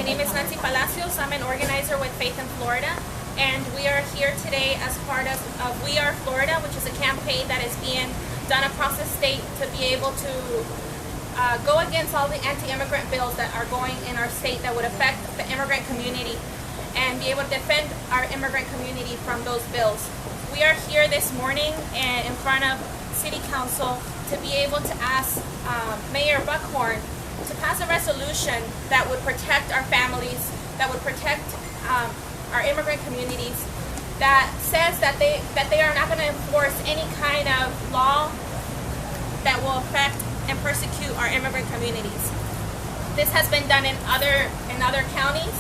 My name is Nanci Palacios. I'm an organizer with Faith in Florida, and we are here today as part of We Are Florida, which is a campaign that is being done across the state to be able to go against all the anti-immigrant bills that are going in our state that would affect the immigrant community and be able to defend our immigrant community from those bills. We are here this morning in front of City Council to be able to ask Mayor Buckhorn to pass a resolution that would protect our families, that would protect our immigrant communities, that says that they are not going to enforce any kind of law that will affect and persecute our immigrant communities. This has been done in other counties,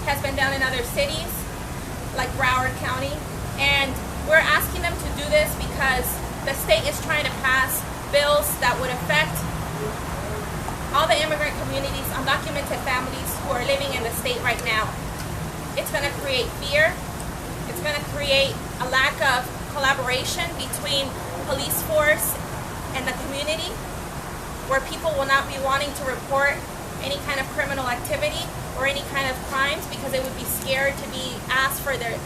has been done in other cities, like Broward County, and we're asking them to do this because the state is trying to pass bills that would affect all the immigrant communities, undocumented families who are living in the state right now. It's going to create fear. It's going to create a lack of collaboration between police force and the community, where people will not be wanting to report any kind of criminal activity or any kind of crimes because they would be scared to be asked for their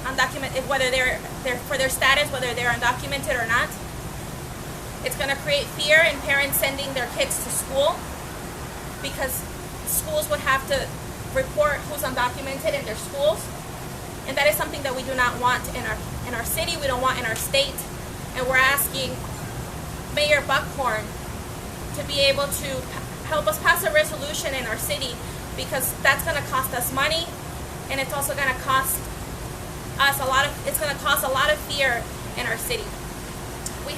undocumented, whether they're for their status, whether they're undocumented or not. It's going to create fear in parents sending their kids to school because schools would have to report who's undocumented in their schools, and that is something that we do not want in our city. We don't want in our state, and we're asking Mayor Buckhorn to be able to help us pass a resolution in our city, because that's going to cost us money, and it's also going to cost us it's going to cause a lot of fear in our city. We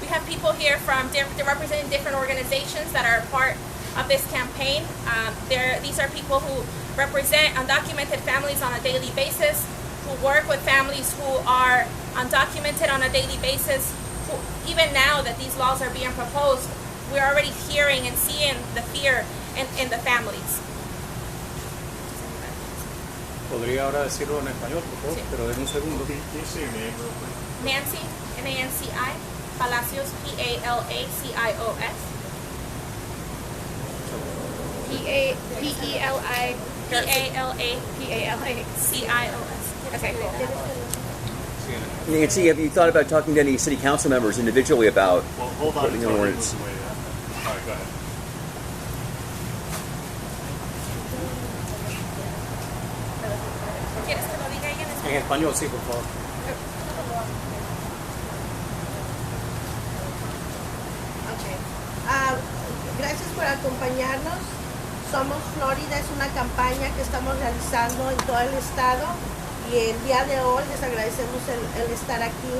have people here they're representing different organizations that are part of this campaign. These are people who represent undocumented families on a daily basis, who work with families who are undocumented on a daily basis. Even now that these laws are being proposed, we're already hearing and seeing the fear in the families. ¿Podría ahora decirlo en español, por favor? Sí. Pero en un segundo. Nanci, Nanci, Palacios, Palacios. Palacios. Okay. Nanci, have you thought about talking to any city council members individually about Well, hold on putting an until he ordinance? moves away. All right, go ahead. ¿Quieres que lo diga ella en español? En español, sí, por favor. Okay. Gracias por acompañarnos. Somos Florida, es una campaña que estamos realizando en todo el estado, y el día de hoy les agradecemos el estar aquí.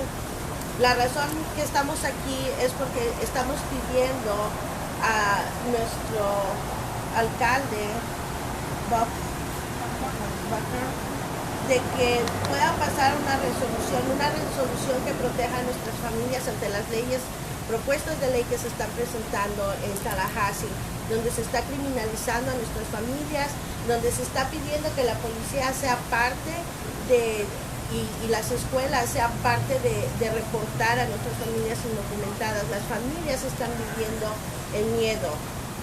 La razón que estamos aquí es porque estamos pidiendo a nuestro alcalde, Buckhorn, de que pueda pasar una resolución que proteja a nuestras familias ante las propuestas de ley que se están presentando en Tallahassee, donde se está criminalizando a nuestras familias, donde se está pidiendo que la policía sea parte y las escuelas sean parte de reportar a nuestras familias indocumentadas. Las familias están viviendo el miedo,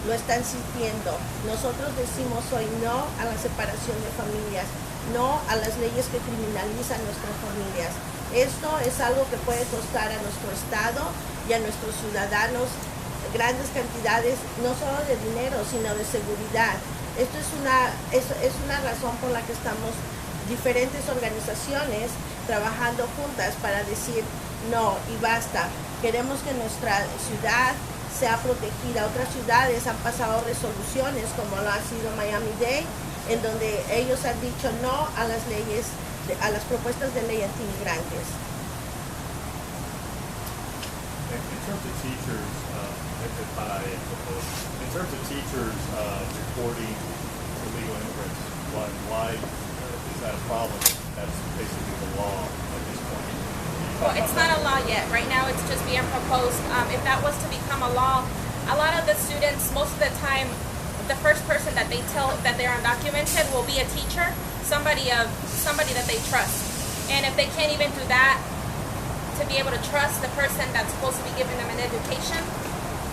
lo están sintiendo. Nosotros decimos hoy no a la separación de familias, no a las leyes que criminalizan nuestras familias. Esto es algo que puede costar a nuestro estado y a nuestros ciudadanos grandes cantidades, no solo de dinero, sino de seguridad. Esto es una razón por la que estamos diferentes organizaciones trabajando juntas para decir no y basta. Queremos que nuestra ciudad sea protegida. Otras ciudades han pasado resoluciones, como lo ha sido Miami-Dade, en donde ellos han dicho no a las leyes, a las propuestas de ley anti-inmigrantes. In terms of teachers, reporting illegal immigrants, why is that a problem? That's basically the law at this point. Well, it's not a law yet. Right now it's just being proposed. If that was to become a law, a lot of the students, most of the time, the first person that they tell that they're undocumented will be a teacher, somebody that they trust. And if they can't even do that, to be able to trust the person that's supposed to be giving them an education,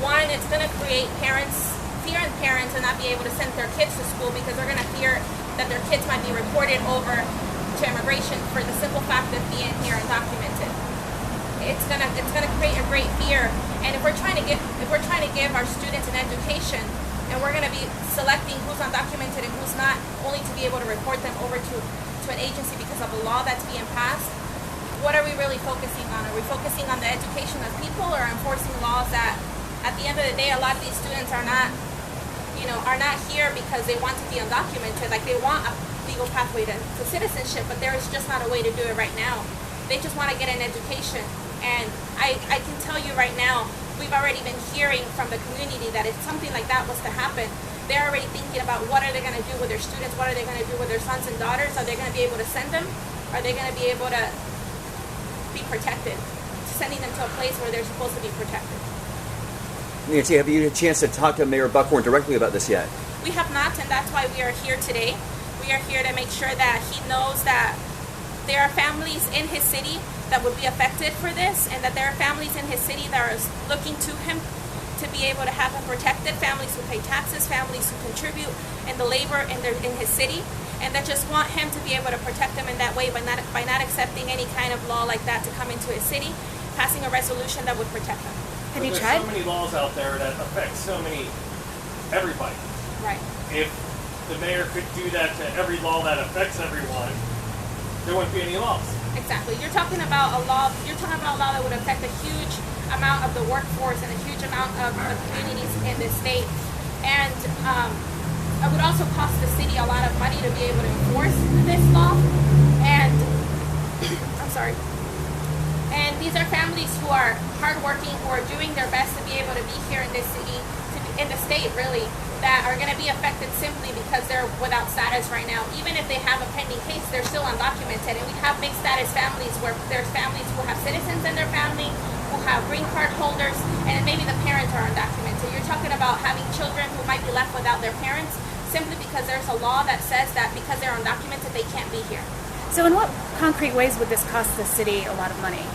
one, it's going to create parents Syrian parents and not be able to send their kids to school because they're going to fear that their kids might be reported over to immigration for the simple fact of being here undocumented. It's gonna create a great fear. And if we're trying to give our students an education, and we're gonna be selecting who's undocumented and who's not, only to be able to report them over to an agency because of a law that's being passed, what are we really focusing on? Are we focusing on the education of people, or enforcing laws that, at the end of the day, a lot of these students are not here because they want to be undocumented. Like, they want a legal pathway to citizenship, but there is just not a way to do it right now. They just want to get an education. And I can tell you right now, we've already been hearing from the community that if something like that was to happen, they're already thinking about what are they going to do with their students, what are they going to do with their sons and daughters, are they going to be able to send them, are they going to be able to be protected, sending them to a place where they're supposed to be protected. Nanci, have you had a chance to talk to Mayor Buckhorn directly about this yet? We have not, and that's why we are here today. We are here to make sure that he knows that there are families in his city that would be affected for this, and that there are families in his city that are looking to him to be able to have them protected, families who pay taxes, families who contribute in the labor in his city, and that just want him to be able to protect them in that way by not accepting any kind of law like that to come into his city, passing a resolution that would protect them. Have you tried? There's so many laws out there that affect everybody. Right. If the mayor could do that to every law that affects everyone, there wouldn't be any laws. Exactly. You're talking about a law that would affect a huge amount of the workforce and a huge amount of communities in this state. And it would also cost the city a lot of money to be able to enforce this law. And I'm sorry. And these are families who are hardworking, who are doing their best to be able to be here in this city, in the state really, that are going to be affected simply because they're without status right now. Even if they have a pending case, they're still undocumented. And we have mixed status families where there's families who have citizens in their family, who have green card holders, and maybe the parents are undocumented. You're talking about having children who might be left without their parents simply because there's a law that says that because they're undocumented, they can't be here. So in what concrete ways would this cost the city a lot of money?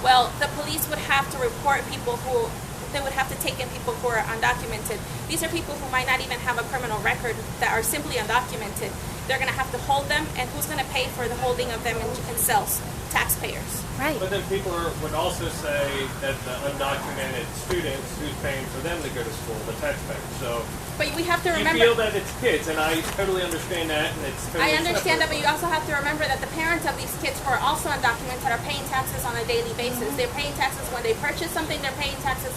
Well, the police would have to report people they would have to take in people who are undocumented. These are people who might not even have a criminal record, that are simply undocumented. They're going to have to hold them, and who's going to pay for the holding of them in cells? Taxpayers. Right. But then people would also say that the undocumented students, who's paying for them to go to school, the taxpayers. So but we have to remember, you feel that it's kids, and I totally understand that, and it's totally I understand that, separate. but you also have to remember that the parents of these kids who are also undocumented are paying taxes on a daily basis. They're paying taxes when they purchase something. They're paying taxes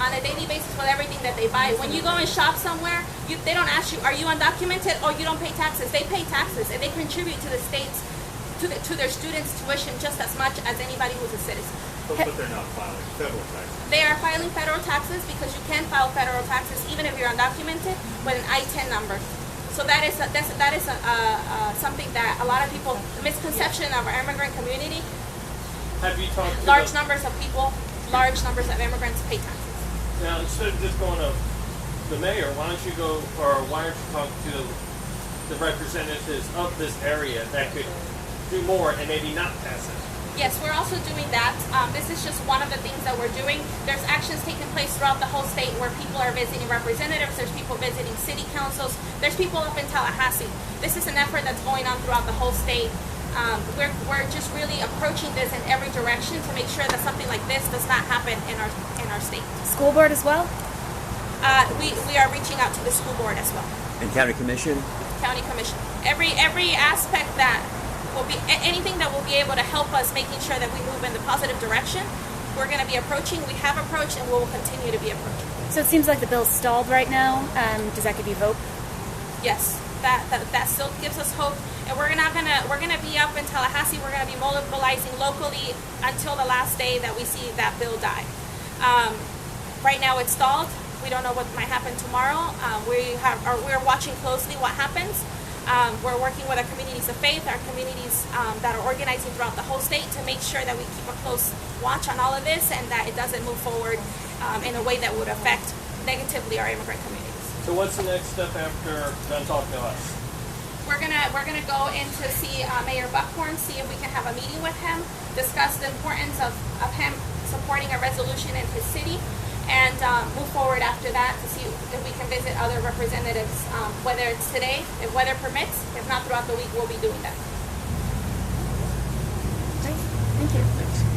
on a daily basis with everything that they buy. When you go and shop somewhere, they don't ask you, are you undocumented? Or you don't pay taxes. They pay taxes, and they contribute to the states, to their students' tuition just as much as anybody who's a citizen. But they're not filing federal taxes. They are filing federal taxes because you can file federal taxes even if you're undocumented with an I-10 number. So that is something that a lot of people, the misconception of our immigrant community. Have you talked to large numbers of immigrants pay taxes. Now, instead of just going to the mayor, why don't you talk to the representatives of this area that could do more and maybe not pass it? Yes, we're also doing that. This is just one of the things that we're doing. There's actions taking place throughout the whole state where people are visiting representatives, there's people visiting city councils, there's people up in Tallahassee. This is an effort that's going on throughout the whole state. We're just really approaching this in every direction to make sure that something like this does not happen in our state. School board as well? We are reaching out to the school board as well. And county commission? County commission. Every aspect that will be anything that will be able to help us making sure that we move in the positive direction, we're going to be approaching. We have approached, and we will continue to be approaching. So it seems like the bill's stalled right now. Does that give you hope? Yes, that still gives us hope, and we're gonna be up in Tallahassee. We're gonna be mobilizing locally until the last day that we see that bill die. Right now it's stalled. We don't know what might happen tomorrow. We're watching closely what happens. We're working with our communities of faith, our communities that are organizing throughout the whole state to make sure that we keep a close watch on all of this and that it doesn't move forward in a way that would affect negatively our immigrant communities. So what's the next step after done talking to us? We're gonna go in to see Mayor Buckhorn, see if we can have a meeting with him, discuss the importance of him supporting a resolution in his city, and move forward after that to see if we can visit other representatives, whether it's today, if weather permits. If not, throughout the week, we'll be doing that. Thank you.